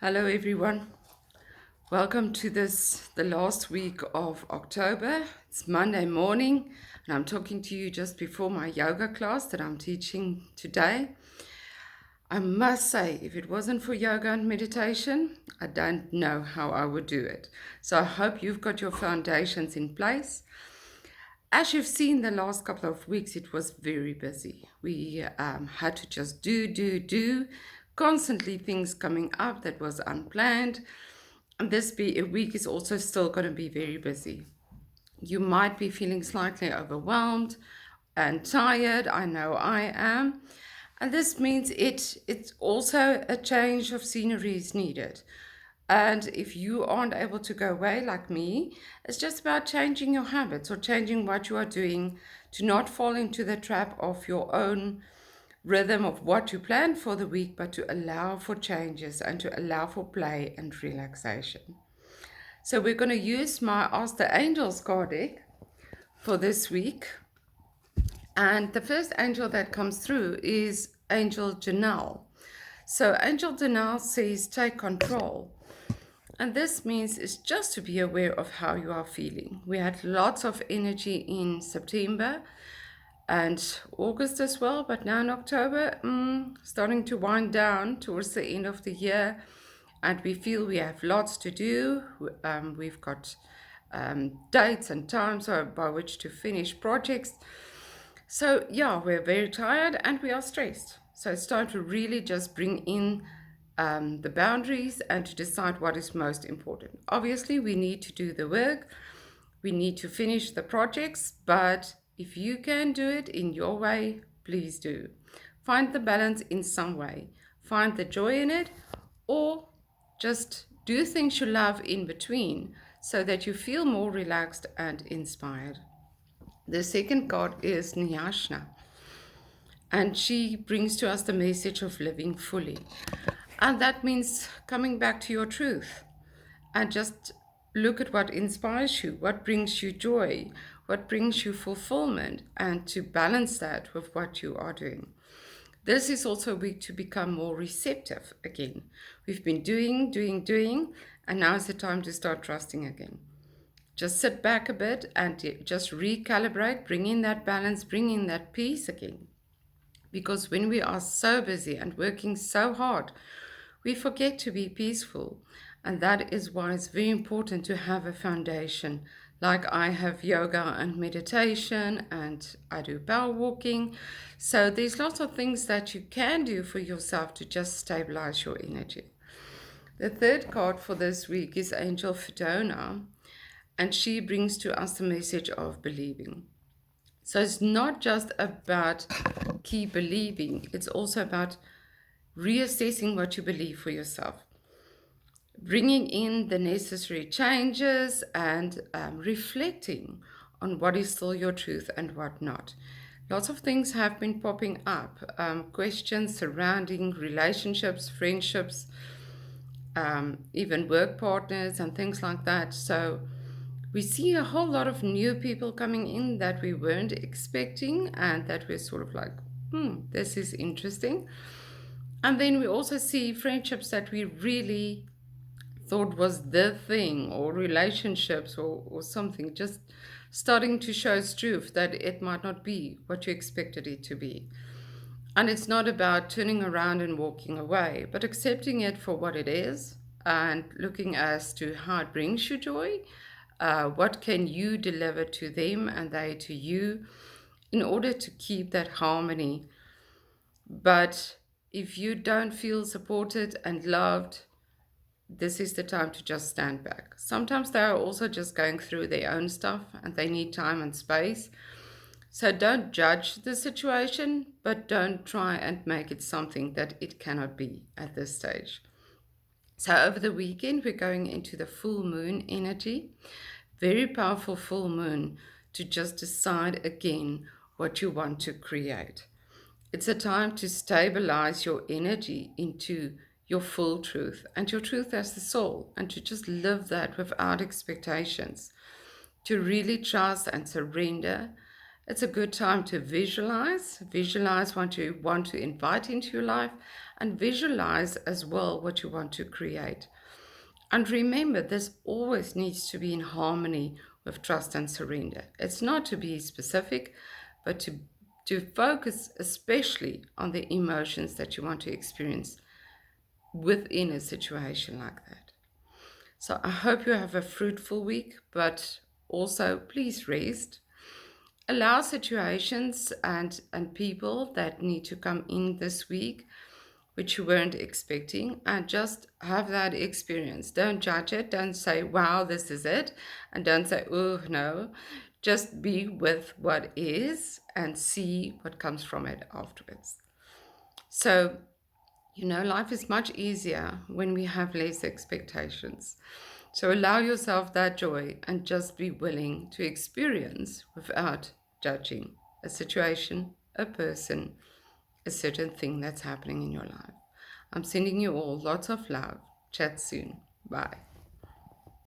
Hello, everyone. Welcome to the last week of October. It's Monday morning, and I'm talking to you just before my yoga class that I'm teaching today. I must say, if it wasn't for yoga and meditation, I don't know how I would do it. So I hope you've got your foundations in place. As you've seen the last couple of weeks, it was very busy. We had to just do, constantly things coming up that was unplanned. And week is also still going to be very busy. You might be feeling slightly overwhelmed and tired. I know I am. And this means it's also a change of scenery is needed. And if you aren't able to go away like me, it's just about changing your habits or changing what you are doing to not fall into the trap of your own rhythm of what you planned for the week, but to allow for changes and to allow for play and relaxation. So we're going to use my Ask the Angels card deck for this week. And the first angel that comes through is Angel Janelle. So Angel Janelle says, take control. And this means it's just to be aware of how you are feeling. We had lots of energy in September and August as well, but now in October, starting to wind down towards the end of the year. And we feel we have lots to do. We've got dates and times by which to finish projects. So yeah, we're very tired and we are stressed. So it's time to really just bring in the boundaries and to decide what is most important. Obviously, we need to do the work. We need to finish the projects, but if you can do it in your way, please do. Find the balance in some way. Find the joy in it, or just do things you love in between so that you feel more relaxed and inspired. The second card is Nyashna, and she brings to us the message of living fully. And that means coming back to your truth and just look at what inspires you, what brings you joy, what brings you fulfillment, and to balance that with what you are doing. This is also a week to become more receptive again. We've been doing, and now is the time to start trusting again. Just sit back a bit and just recalibrate, bring in that balance, bring in that peace again. Because when we are so busy and working so hard, we forget to be peaceful. And that is why it's very important to have a foundation. Like I have yoga and meditation, and I do power walking. So there's lots of things that you can do for yourself to just stabilize your energy. The third card for this week is Angel Fidona, and she brings to us the message of believing. So it's not just about keep believing, it's also about reassessing what you believe for yourself, bringing in the necessary changes and reflecting on what is still your truth and what not. Lots of things have been popping up, questions surrounding relationships, friendships, even work partners and things like that. So we see a whole lot of new people coming in that we weren't expecting and that we're sort of like, this is interesting. And then we also see friendships that we really thought was the thing, or relationships or something, just starting to show its truth that it might not be what you expected it to be. And it's not about turning around and walking away, but accepting it for what it is and looking as to how it brings you joy. What can you deliver to them and they to you in order to keep that harmony? But if you don't feel supported and loved, this is the time to just stand back. Sometimes they are also just going through their own stuff and they need time and space. So don't judge the situation, but don't try and make it something that it cannot be at this stage. So over the weekend, we're going into the full moon energy. Very powerful full moon to just decide again what you want to create. It's a time to stabilize your energy into your full truth and your truth as the soul, and to just live that without expectations, to really trust and surrender. It's a good time to visualize what you want to invite into your life, and visualize as well what you want to create. And remember, this always needs to be in harmony with trust and surrender. It's not to be specific, but to focus especially on the emotions that you want to experience within a situation like that. So I hope you have a fruitful week, but also please rest. Allow situations and people that need to come in this week which you weren't expecting, and just have that experience. Don't judge it. Don't say, wow, this is it. And don't say, oh, no. Just be with what is and see what comes from it afterwards. So, life is much easier when we have less expectations. So allow yourself that joy and just be willing to experience without judging a situation, a person, a certain thing that's happening in your life. I'm sending you all lots of love. Chat soon. Bye.